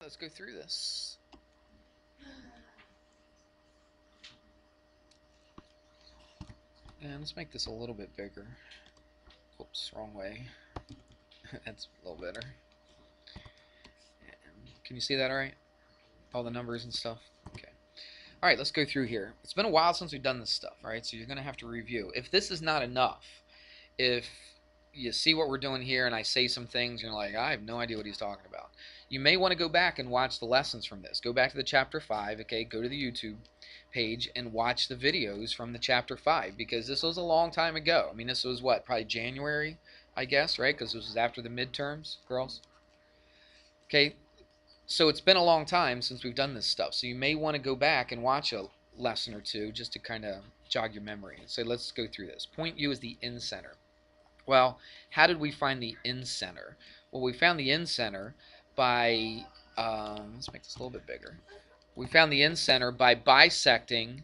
let's go through this. And let's make this a little bit bigger. Oops, wrong way. That's a little better. And can you see that all right? All the numbers and stuff? Okay. All right, let's go through here. It's been a while since we've done this stuff, all right? So you're going to have to review. If this is not enough, if you see what we're doing here and I say some things, you're like, I have no idea what he's talking about. You may want to go back and watch the lessons from this. Go back to the chapter 5, okay? Go to the YouTube page and watch the videos from the chapter 5 because this was a long time ago. I mean, this was what, probably January, I guess, right? Because this was after the midterms, girls. Okay, so it's been a long time since we've done this stuff. So you may want to go back and watch a lesson or two just to kind of jog your memory. So let's go through this. Point U is the in-center. Well, how did we find the in-center? Well, we found the in-center by, let's make this a little bit bigger. We found the in-center by bisecting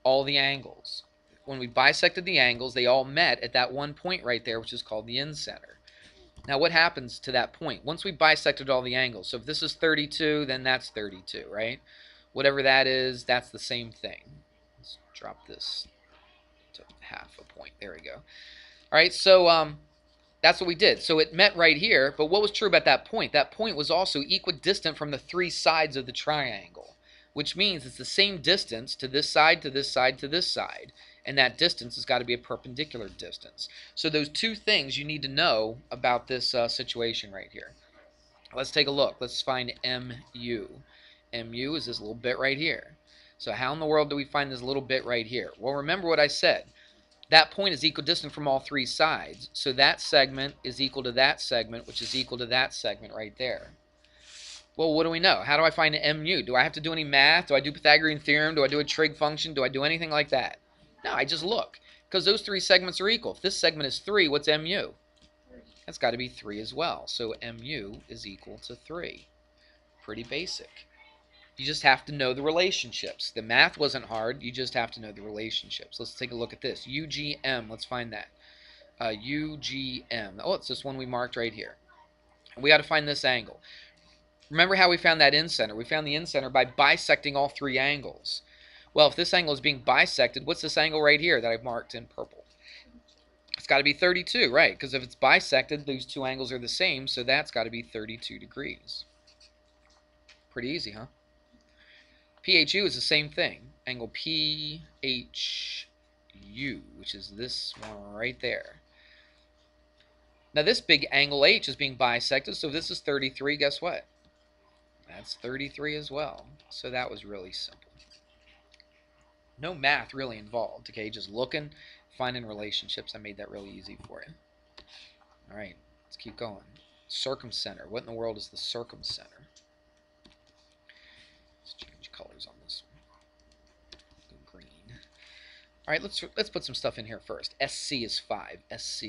all the angles. When we bisected the angles, they all met at that one point right there, which is called the in-center. Now, what happens to that point? Once we bisected all the angles, so if this is 32, then that's 32, right? Whatever that is, that's the same thing. Let's drop this to half a point. There we go. All right, so that's what we did. So it met right here, but what was true about that point? That point was also equidistant from the three sides of the triangle, which means it's the same distance to this side, to this side, to this side. And that distance has got to be a perpendicular distance. So those two things you need to know about this situation right here. Let's take a look. Let's find MU. MU is this little bit right here. So how in the world do we find this little bit right here? Well, remember what I said. That point is equidistant from all three sides. So that segment is equal to that segment, which is equal to that segment right there. Well, what do we know? How do I find MU? Do I have to do any math? Do I do Pythagorean theorem? Do I do a trig function? Do I do anything like that? No, I just look, because those three segments are equal. If this segment is 3, what's MU? That's got to be 3 as well. So MU is equal to 3. Pretty basic. You just have to know the relationships. The math wasn't hard. You just have to know the relationships. Let's take a look at this. UGM, let's find that. UGM. Oh, it's this one we marked right here. We got to find this angle. Remember how we found that in-center? We found the in-center by bisecting all three angles. Well, if this angle is being bisected, what's this angle right here that I've marked in purple? It's got to be 32, right? Because if it's bisected, those two angles are the same, so that's got to be 32 degrees. Pretty easy, huh? PHU is the same thing. Angle PHU, which is this one right there. Now, this big angle H is being bisected, so if this is 33, guess what? That's 33 as well. So that was really simple. No math really involved, okay? Just looking, finding relationships. I made that really easy for you. All right, let's keep going. Circumcenter. What in the world is the circumcenter? Let's change colors on this one. Go green. All right, let's put some stuff in here first. SC is 5. SC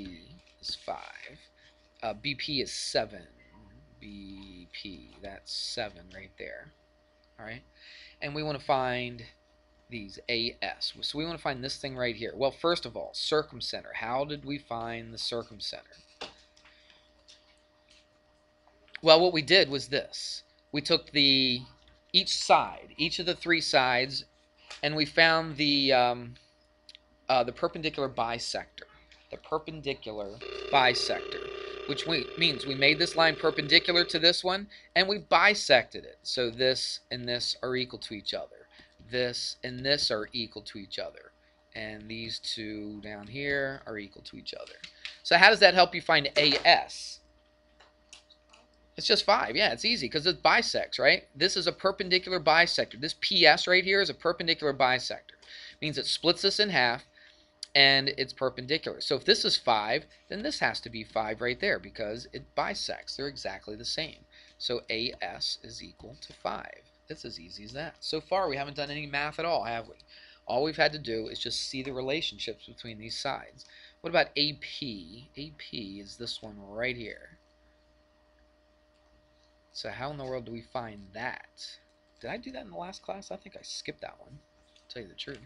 is 5. BP is 7. BP, that's 7 right there. All right, and we want to find these AS. So we want to find this thing right here. Well, first of all, circumcenter. How did we find the circumcenter? Well, what we did was this. We took each side, each of the three sides, and we found the perpendicular bisector. The perpendicular bisector, which means we made this line perpendicular to this one, and we bisected it. So this and this are equal to each other. This and this are equal to each other. And these two down here are equal to each other. So how does that help you find AS? It's just 5. Yeah, it's easy because it bisects, right? This is a perpendicular bisector. This PS right here is a perpendicular bisector. It means it splits this in half and it's perpendicular. So if this is 5, then this has to be 5 right there because it bisects. They're exactly the same. So AS is equal to 5. It's as easy as that. So far, we haven't done any math at all, have we? All we've had to do is just see the relationships between these sides. What about AP? AP is this one right here. So how in the world do we find that? Did I do that in the last class? I think I skipped that one, to tell you the truth.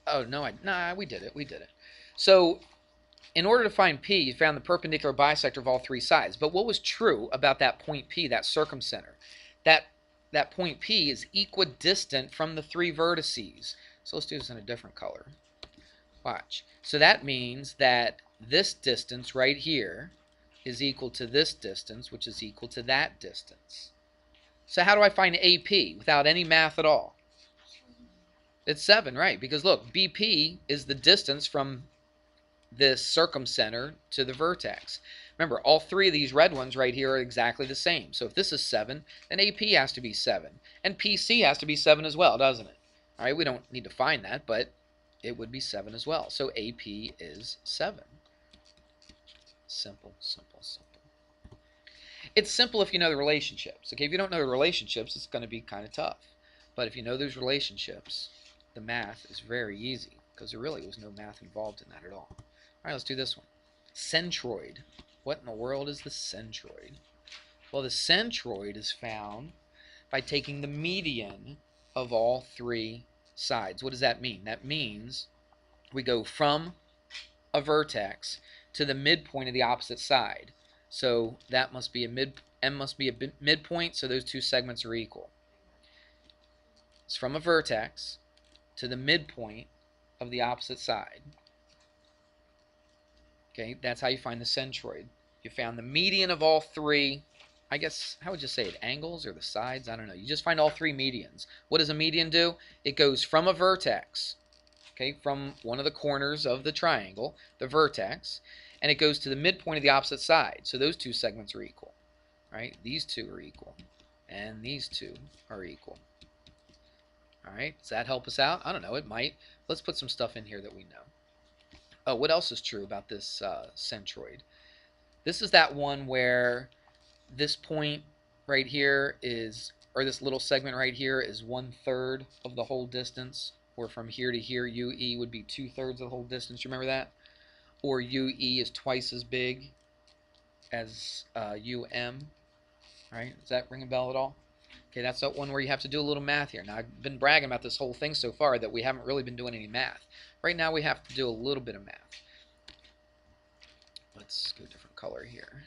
Oh, no, we did it. We did it. So in order to find P, you found the perpendicular bisector of all three sides. But what was true about that point P, that circumcenter? That point P is equidistant from the three vertices. So let's do this in a different color. Watch. So that means that this distance right here is equal to this distance, which is equal to that distance. So how do I find AP without any math at all? It's 7, right? Because look, BP is the distance from this circumcenter to the vertex. Remember, all three of these red ones right here are exactly the same. So if this is 7, then AP has to be 7. And PC has to be 7 as well, doesn't it? All right, we don't need to find that, but it would be 7 as well. So AP is 7. Simple, simple, simple. It's simple if you know the relationships. Okay, if you don't know the relationships, it's going to be kind of tough. But if you know those relationships, the math is very easy because there really was no math involved in that at all. All right, let's do this one. Centroid. What in the world is the centroid? Well, the centroid is found by taking the median of all three sides. What does that mean? That means we go from a vertex to the midpoint of the opposite side. So that must be M must be a midpoint, so those two segments are equal. It's from a vertex to the midpoint of the opposite side. Okay, that's how you find the centroid. You found the median of all three, I guess, how would you say it, angles or the sides? I don't know. You just find all three medians. What does a median do? It goes from a vertex, okay, from one of the corners of the triangle, the vertex, and it goes to the midpoint of the opposite side. So those two segments are equal, right? These two are equal, and these two are equal. All right, does that help us out? I don't know, it might. Let's put some stuff in here that we know. Oh, what else is true about this centroid? This is that one where this point right here is, or this little segment right here is 1/3 of the whole distance, or from here to here, UE would be 2/3 of the whole distance. You remember that? Or UE is twice as big as UM. All right, does that ring a bell at all? Okay, that's that one where you have to do a little math here. Now, I've been bragging about this whole thing so far that we haven't really been doing any math. Right now, we have to do a little bit of math. Let's go a different color here.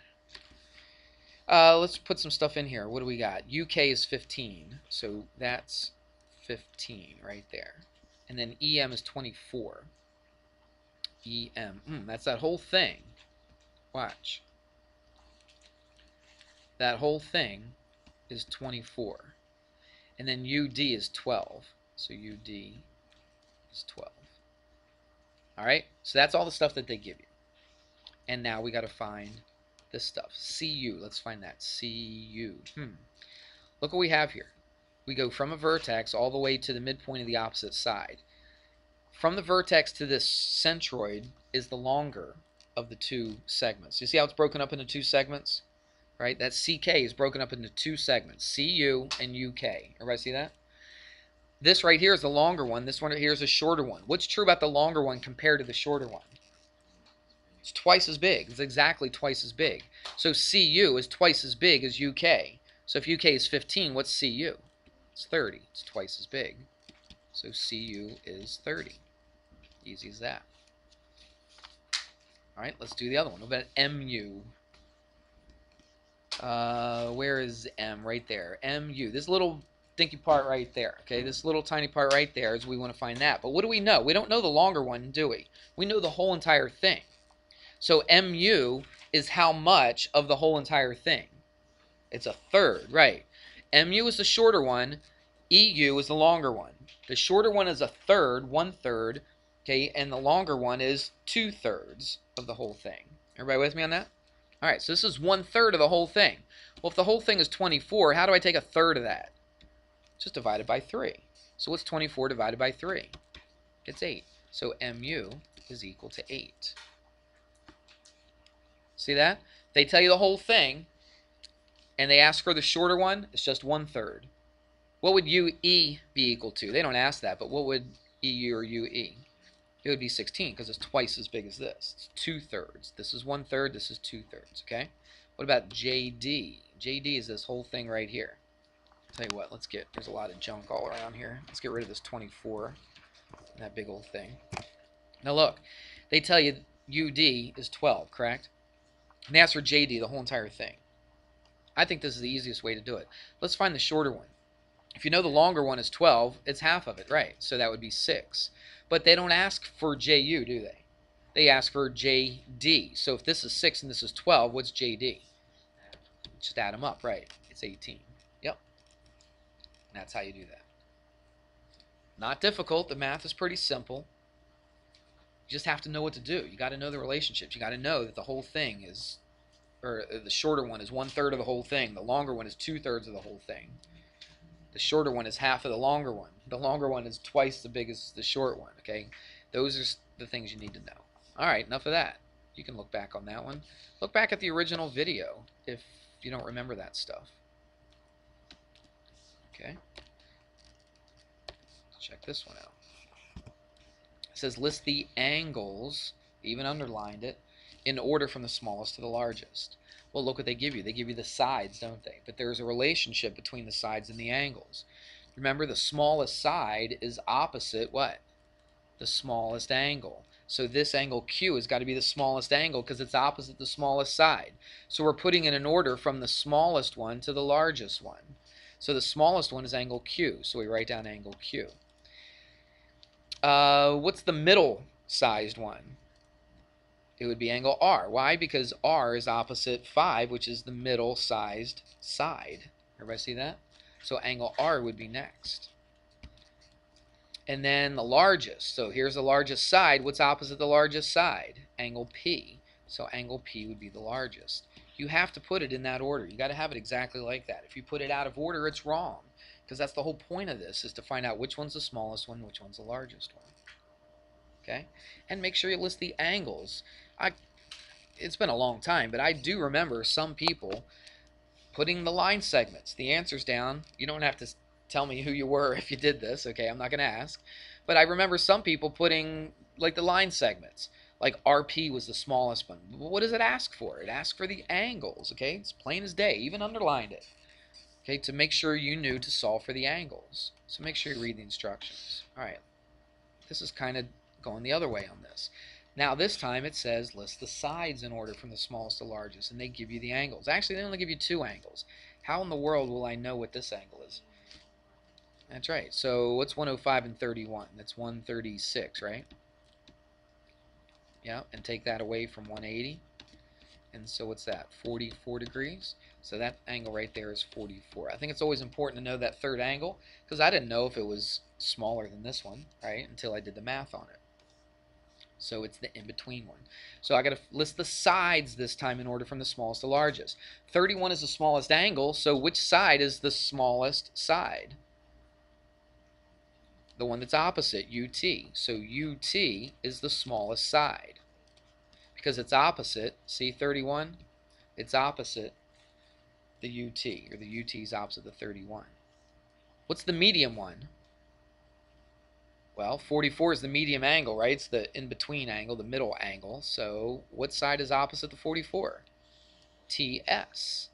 Let's put some stuff in here. What do we got? UK is 15, so that's 15 right there. And then EM is 24. EM, that's that whole thing. Watch. That whole thing is 24. And then UD is 12. So UD is 12. All right? So that's all the stuff that they give you. And now we got to find this stuff. CU. Let's find that. CU. Look what we have here. We go from a vertex all the way to the midpoint of the opposite side. From the vertex to this centroid is the longer of the two segments. You see how it's broken up into two segments? Right? That CK is broken up into two segments, CU and UK. Everybody see that? This right here is the longer one. This one right here is a shorter one. What's true about the longer one compared to the shorter one? It's twice as big. It's exactly twice as big. So CU is twice as big as UK. So if UK is 15, what's CU? It's 30. It's twice as big. So CU is 30. Easy as that. All right, let's do the other one. What about MU? Where is M? Right there. MU. This little dinky part right there. Okay, this little tiny part right there is we want to find that. But what do we know? We don't know the longer one, do we? We know the whole entire thing. So MU is how much of the whole entire thing? It's 1/3, right? MU is the shorter one. EU is the longer one. The shorter one is 1/3, 1/3, okay, and the longer one is 2/3 of the whole thing. Everybody with me on that? All right, so this is 1/3 of the whole thing. Well, if the whole thing is 24, how do I take 1/3 of that? Just divide it by 3. So what's 24 divided by 3? It's 8. So MU is equal to 8. See that? They tell you the whole thing, and they ask for the shorter one. It's just 1/3. What would UE be equal to? They don't ask that, but what would EU or UE? It would be 16 because it's twice as big as this. It's 2/3. This is 1/3. This is 2/3. Okay. What about JD? JD is this whole thing right here. I'll tell you what. There's a lot of junk all around here. Let's get rid of this 24. That big old thing. Now look, they tell you UD is 12, correct? And they ask for JD, the whole entire thing. I think this is the easiest way to do it. Let's find the shorter one. If you know the longer one is 12, it's half of it, right? So that would be 6. But they don't ask for JU, do they? They ask for JD. So if this is 6 and this is 12, what's JD? Just add them up, right? It's 18. Yep. And that's how you do that. Not difficult. The math is pretty simple. You just have to know what to do. You got to know the relationships. You got to know that the whole thing is, or the shorter one is 1/3 of the whole thing. The longer one is 2/3 of the whole thing. The shorter one is half of the longer one. The longer one is twice the big as the short one, okay? Those are the things you need to know. All right, enough of that. You can look back on that one. Look back at the original video if you don't remember that stuff. Okay. Let's check this one out. It says list the angles, even underlined it, in order from the smallest to the largest. Well, look what they give you. They give you the sides, don't they? But there's a relationship between the sides and the angles. Remember, the smallest side is opposite what? The smallest angle. So this angle Q has got to be the smallest angle because it's opposite the smallest side. So we're putting in an order from the smallest one to the largest one. So the smallest one is angle Q. So we write down angle Q. What's the middle sized one? It would be angle R. Why? Because R is opposite 5, which is the middle-sized side. Everybody see that? So angle R would be next. And then the largest. So here's the largest side. What's opposite the largest side? Angle P. So angle P would be the largest. You have to put it in that order. You got to have it exactly like that. If you put it out of order, it's wrong. Because that's the whole point of this, is to find out which one's the smallest one, which one's the largest one. Okay? And make sure you list the angles. It's been a long time, but I do remember some people putting the line segments, the answers down. You don't have to tell me who you were if you did this, okay? I'm not going to ask. But I remember some people putting, like, the line segments. Like, RP was the smallest one. What does it ask for? It asks for the angles, okay? It's plain as day. Even underlined it, okay, to make sure you knew to solve for the angles. So make sure you read the instructions. All right. This is kind of going the other way on this. Now this time it says list the sides in order from the smallest to largest, and they give you the angles. Actually, they only give you 2 angles. How in the world will I know what this angle is? That's right. So what's 105 and 31? That's 136, right? Yeah, and take that away from 180. And so what's that? 44 degrees. So that angle right there is 44. I think it's always important to know that third angle, because I didn't know if it was smaller than this one, right, until I did the math on it. So it's the in-between one. So I got to list the sides this time in order from the smallest to largest. 31 is the smallest angle, so which side is the smallest side? The one that's opposite, UT. So UT is the smallest side. Because it's opposite, see 31? It's opposite the UT, or the UT is opposite the 31. What's the medium one? Well, 44 is the medium angle, right? It's the in-between angle, the middle angle. So what side is opposite the 44? TS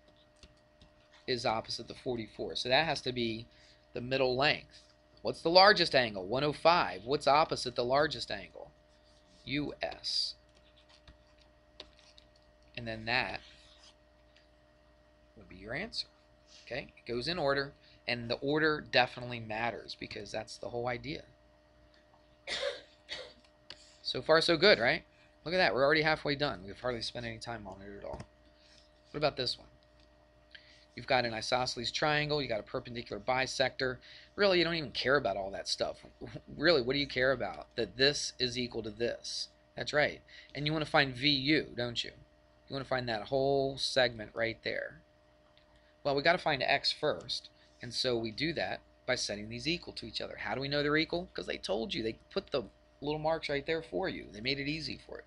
is opposite the 44. So that has to be the middle length. What's the largest angle? 105. What's opposite the largest angle? US. And then that would be your answer. Okay? It goes in order, and the order definitely matters because that's the whole idea. So far, so good, right? Look at that. We're already halfway done. We've hardly spent any time on it at all. What about this one? You've got an isosceles triangle. You got a perpendicular bisector. Really, you don't even care about all that stuff. Really, what do you care about? That this is equal to this. That's right. And you want to find VU, don't you? You want to find that whole segment right there. Well, we got to find X first. And so we do that by setting these equal to each other. How do we know they're equal? Because they told you. They put the little marks right there for you. They made it easy for it.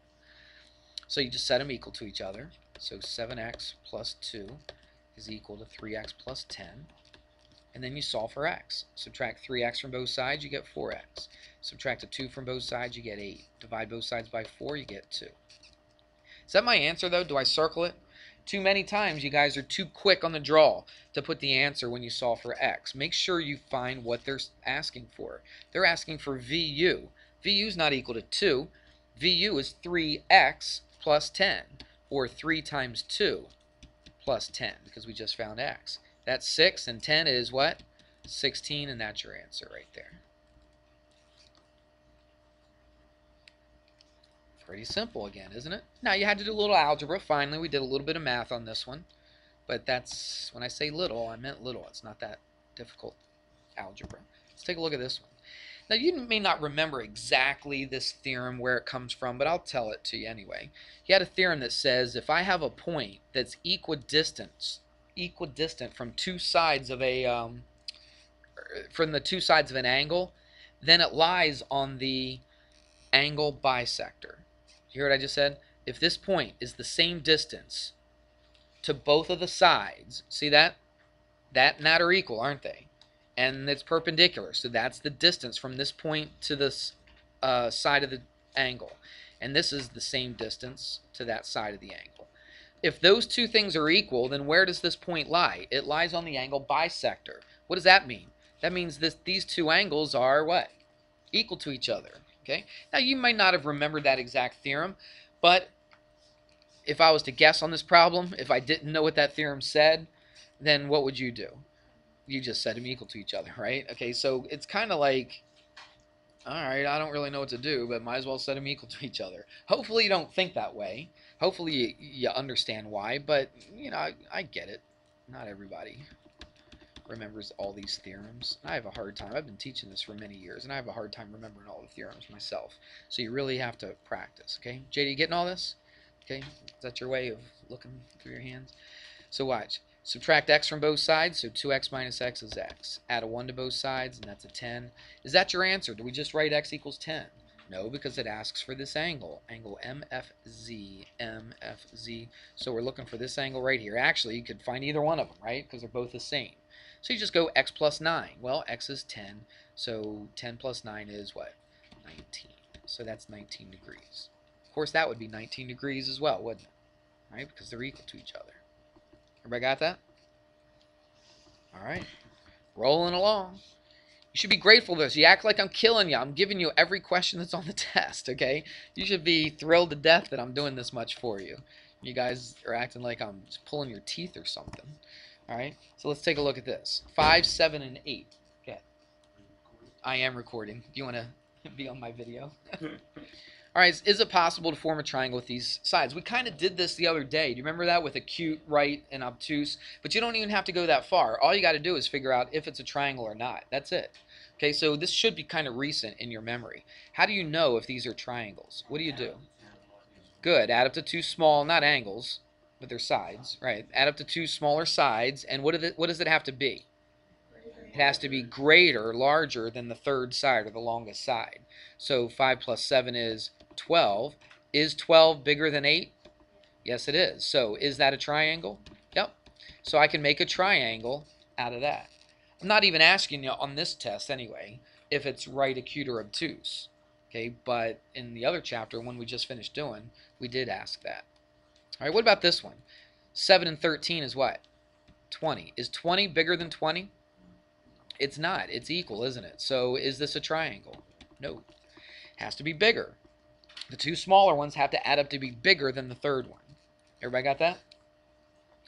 So you just set them equal to each other. So 7x plus 2 is equal to 3x plus 10. And then you solve for x. Subtract 3x from both sides, you get 4x. Subtract a 2 from both sides, you get 8. Divide both sides by 4, you get 2. Is that my answer, though? Do I circle it? Too many times you guys are too quick on the draw to put the answer when you solve for x. Make sure you find what they're asking for. They're asking for VU. VU is not equal to 2. VU is 3x plus 10, or 3 times 2 plus 10, because we just found x. That's 6, and 10 is what? 16, and that's your answer right there. Pretty simple again, isn't it? Now, you had to do a little algebra. Finally, we did a little bit of math on this one. But that's, when I say little, I meant little. It's not that difficult algebra. Let's take a look at this one. Now, you may not remember exactly this theorem, where it comes from, but I'll tell it to you anyway. You had a theorem that says if I have a point that's equidistant from two sides of a from the two sides of an angle, then it lies on the angle bisector. You hear what I just said? If this point is the same distance to both of the sides, see that? That and that are equal, aren't they? And it's perpendicular, so that's the distance from this point to this side of the angle. And this is the same distance to that side of the angle. If those two things are equal, then where does this point lie? It lies on the angle bisector. What does that mean? That means these two angles are what? Equal to each other. Okay? Now, you might not have remembered that exact theorem, but if I was to guess on this problem, if I didn't know what that theorem said, then what would you do? You just set them equal to each other, right? Okay, so it's kind of like, all right, I don't really know what to do, but might as well set them equal to each other. Hopefully you don't think that way. Hopefully you understand why, but, you know, I get it. Not everybody remembers all these theorems. I have a hard time. I've been teaching this for many years, and I have a hard time remembering all the theorems myself. So you really have to practice, okay? JD, getting all this? Okay, is that your way of looking through your hands? So watch. Subtract x from both sides, so 2x minus x is x. Add a 1 to both sides, and that's a 10. Is that your answer? Do we just write x equals 10? No, because it asks for this angle. Angle MFZ, MFZ. So we're looking for this angle right here. Actually, you could find either one of them, right? Because they're both the same. So you just go x plus 9. Well, x is 10, so 10 plus 9 is what? 19. So that's 19 degrees. Of course, that would be 19 degrees as well, wouldn't it? Right? Because they're equal to each other. Everybody got that? All right. Rolling along. You should be grateful for this. You act like I'm killing you. I'm giving you every question that's on the test, okay? You should be thrilled to death that I'm doing this much for you. You guys are acting like I'm just pulling your teeth or something. All right? So let's take a look at this. 5, 7, and 8. Okay. I am recording. Do you want to be on my video? All right, is it possible to form a triangle with these sides? We kind of did this the other day. Do you remember that with acute, right, and obtuse? But you don't even have to go that far. All you got to do is figure out if it's a triangle or not. That's it. Okay, so this should be kind of recent in your memory. How do you know if these are triangles? What do you do? Good. Add up to two small, not angles, but their sides, right? Add up to two smaller sides, and what does it have to be? It has to be greater, larger than the third side or the longest side. So 5 plus 7 is 12. Is 12 bigger than 8? Yes, it is. So is that a triangle? Yep. So I can make a triangle out of that. I'm not even asking you on this test anyway if it's right, acute, or obtuse. Okay, but in the other chapter, when we just finished doing, we did ask that. All right, what about this one? 7 and 13 is what? 20. Is 20 bigger than 20? It's not. It's equal, isn't it? So is this a triangle? No. It has to be bigger. The two smaller ones have to add up to be bigger than the third one. Everybody got that?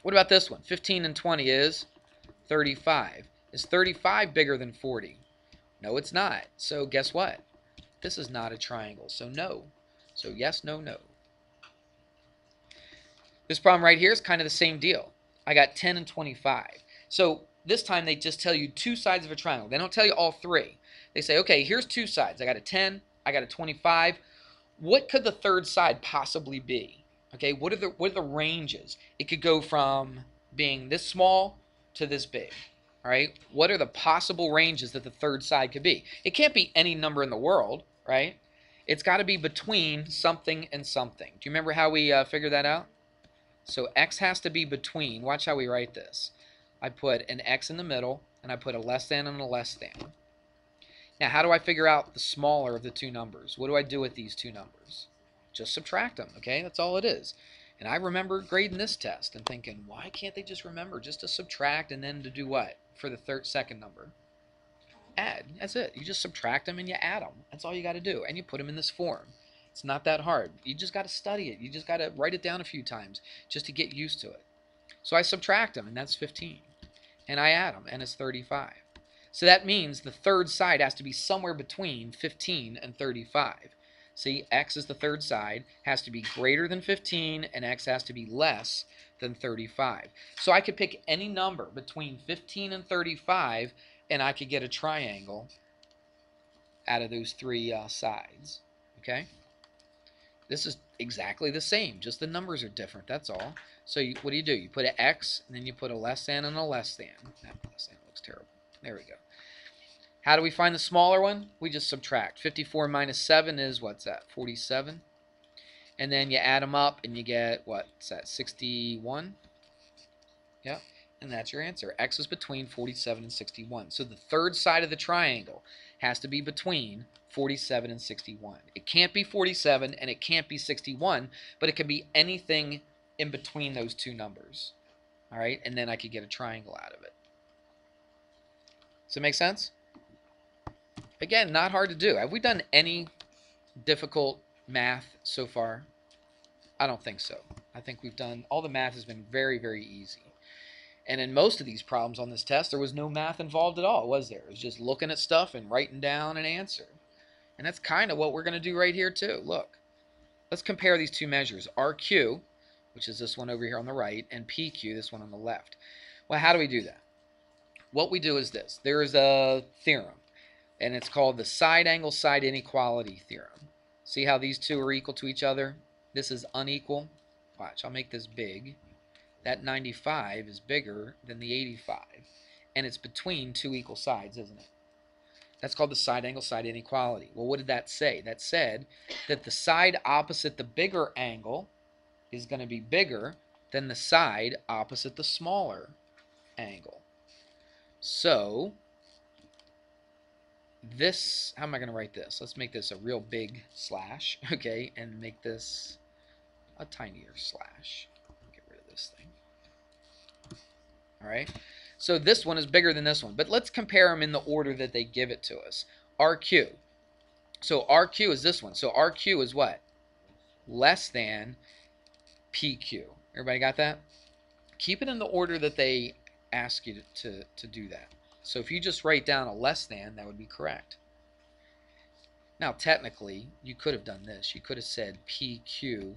What about this one? 15 and 20 is 35. Is 35 bigger than 40? No, it's not. So guess what? This is not a triangle. So no. So yes, no, no. This problem right here is kind of the same deal. I got 10 and 25. So this time they just tell you two sides of a triangle. They don't tell you all three. They say, okay, here's two sides. I got a 10, I got a 25. What could the third side possibly be? Okay, what are the ranges? It could go from being this small to this big. All right, what are the possible ranges that the third side could be? It can't be any number in the world, right? It's got to be between something and something. Do you remember how we figured that out? So x has to be between. Watch how we write this. I put an x in the middle, and I put a less than and a less than. Now, how do I figure out the smaller of the two numbers? What do I do with these two numbers? Just subtract them, okay? That's all it is. And I remember grading this test and thinking, why can't they just remember just to subtract and then to do what for the second number? Add. That's it. You just subtract them and you add them. That's all you got to do. And you put them in this form. It's not that hard. You just got to study it. You just got to write it down a few times just to get used to it. So I subtract them, and that's 15. And I add them, and it's 35. So that means the third side has to be somewhere between 15 and 35. See, x is the third side, has to be greater than 15, and x has to be less than 35. So I could pick any number between 15 and 35, and I could get a triangle out of those three sides. Okay? This is exactly the same, just the numbers are different, that's all. So what do? You put an x, and then you put a less than and a less than. That less than looks terrible. There we go. How do we find the smaller one? We just subtract. 54 minus 7 is, what's that, 47? And then you add them up, and you get, what's that, 61? Yep, and that's your answer. X is between 47 and 61. So the third side of the triangle has to be between 47 and 61. It can't be 47, and it can't be 61, but it can be anything in between those two numbers. All right, and then I could get a triangle out of it. Does it make sense? Again, not hard to do. Have we done any difficult math so far? I don't think so. I think we've done, all the math has been very, very easy. And in most of these problems on this test, there was no math involved at all, was there? It was just looking at stuff and writing down an answer. And that's kind of what we're going to do right here too. Look, let's compare these two measures. RQ, which is this one over here on the right, and PQ, this one on the left. Well, how do we do that? What we do is this. There is a theorem, and it's called the side angle side inequality theorem. See how these two are equal to each other? This is unequal. Watch, I'll make this big. That 95 is bigger than the 85, and it's between two equal sides, isn't it? That's called the side angle side inequality. Well, what did that say? That said that the side opposite the bigger angle is going to be bigger than the side opposite the smaller angle. So this, how am I going to write this? Let's make this a real big slash, okay, and make this a tinier slash. Get rid of this thing. All right, so this one is bigger than this one, but let's compare them in the order that they give it to us. RQ. So RQ is this one. So RQ is what? Less than PQ. Everybody got that? Keep it in the order that they ask you to do that. So if you just write down a less than, that would be correct. Now, technically, you could have done this. You could have said PQ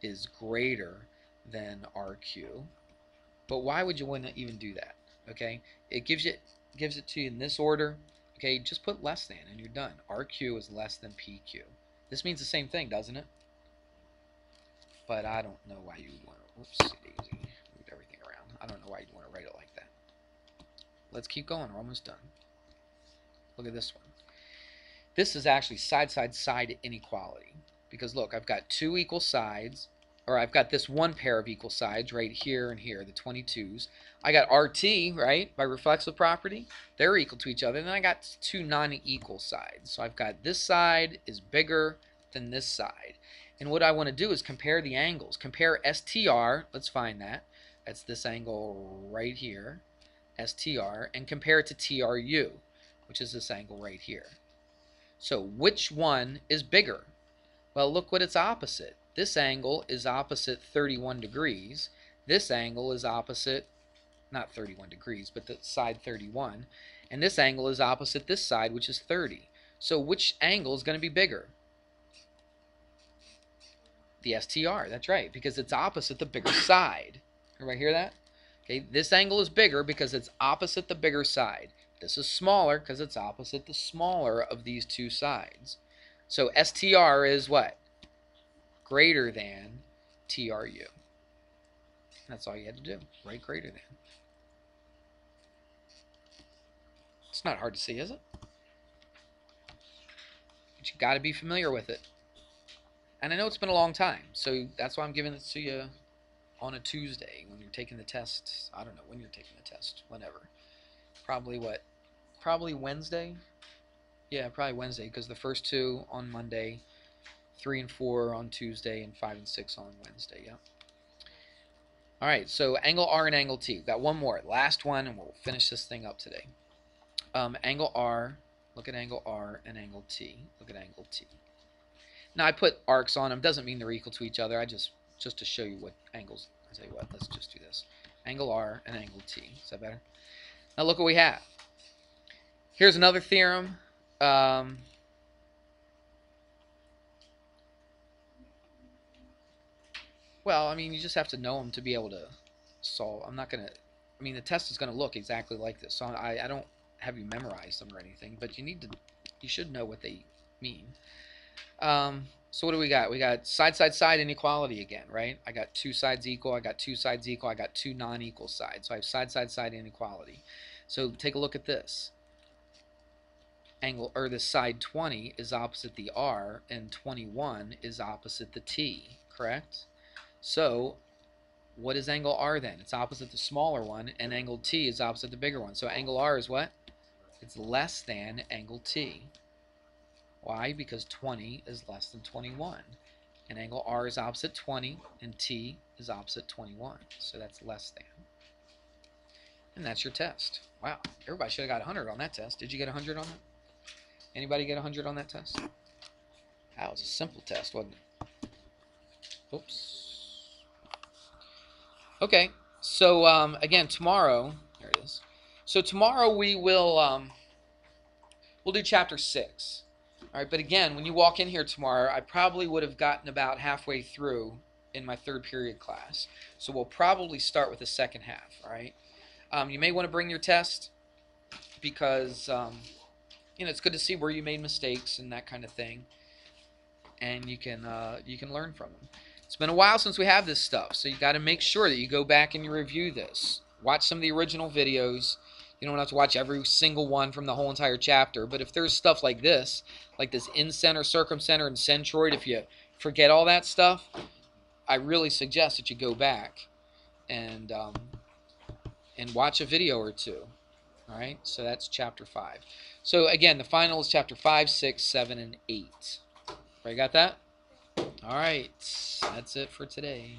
is greater than RQ. But why would you want to even do that? Okay? It gives it to you in this order. Okay? Just put less than, and you're done. RQ is less than PQ. This means the same thing, doesn't it? But I don't know why you want to, whoopsie daisy, move everything around. I don't know why you'd want to write it like that. Let's keep going. We're almost done. Look at this one. This is actually side inequality. Because look, I've got two equal sides, or I've got this one pair of equal sides right here and here, the 22s. I got RT, right, by reflexive property. They're equal to each other. And then I got two non-equal sides. So I've got this side is bigger than this side. And what I want to do is compare the angles. Compare STR, let's find that. That's this angle right here, STR, and compare it to TRU, which is this angle right here. So which one is bigger? Well, look what it's opposite. This angle is opposite 31 degrees. This angle is opposite, not 31 degrees, but the side 31. And this angle is opposite this side, which is 30. So which angle is going to be bigger? The STR, that's right, because it's opposite the bigger side. Everybody hear that? Okay, this angle is bigger because it's opposite the bigger side. This is smaller because it's opposite the smaller of these two sides. So STR is what? Greater than TRU. That's all you had to do. Write greater than. It's not hard to see, is it? But you got to be familiar with it. And I know it's been a long time, so that's why I'm giving it to you on a Tuesday when you're taking the test. I don't know when you're taking the test, whenever. Probably what? Probably Wednesday? Yeah, probably Wednesday, because the first two on Monday, 3 and 4 on Tuesday, and 5 and 6 on Wednesday, yeah. All right, so angle R and angle T. We've got one more, last one, and we'll finish this thing up today. Angle R, look at angle R and angle T. Look at angle T. Now I put arcs on them. Doesn't mean they're equal to each other. I just to show you what angles. I tell you what. Let's just do this. Angle R and angle T. Is that better? Now look what we have. Here's another theorem. Well, I mean, you just have to know them to be able to solve. I'm not going to, I mean, the test is going to look exactly like this. So I don't have you memorize them or anything, but you should know what they mean. So what do we got? We got side inequality again, right? I got two sides equal, I got two sides equal, I got two non-equal sides. So I have side inequality. So take a look at this. Angle, or the side 20 is opposite the R, and 21 is opposite the T, correct? So what is angle R then? It's opposite the smaller one, and angle T is opposite the bigger one. So angle R is what? It's less than angle T. Why? Because 20 is less than 21. And angle R is opposite 20, and T is opposite 21. So that's less than. And that's your test. Wow, everybody should have got 100 on that test. Did you get 100 on that? Anybody get 100 on that test? That was a simple test, wasn't it? Oops. Okay, so again, tomorrow, there it is. So tomorrow we will, we'll do chapter 6. All right, but again, when you walk in here tomorrow, I probably would have gotten about halfway through in my third period class. So we'll probably start with the second half, all right? You may want to bring your test because, you know, it's good to see where you made mistakes and that kind of thing. And you can learn from them. It's been a while since we have this stuff, so you got to make sure that you go back and you review this. Watch some of the original videos. You don't have to watch every single one from the whole entire chapter, but if there's stuff like this in-center, circumcenter, and centroid, if you forget all that stuff, I really suggest that you go back and watch a video or two. All right, so that's chapter 5. So again, the final is chapter 5, 6, 7, and 8. Right, got that? All right, that's it for today.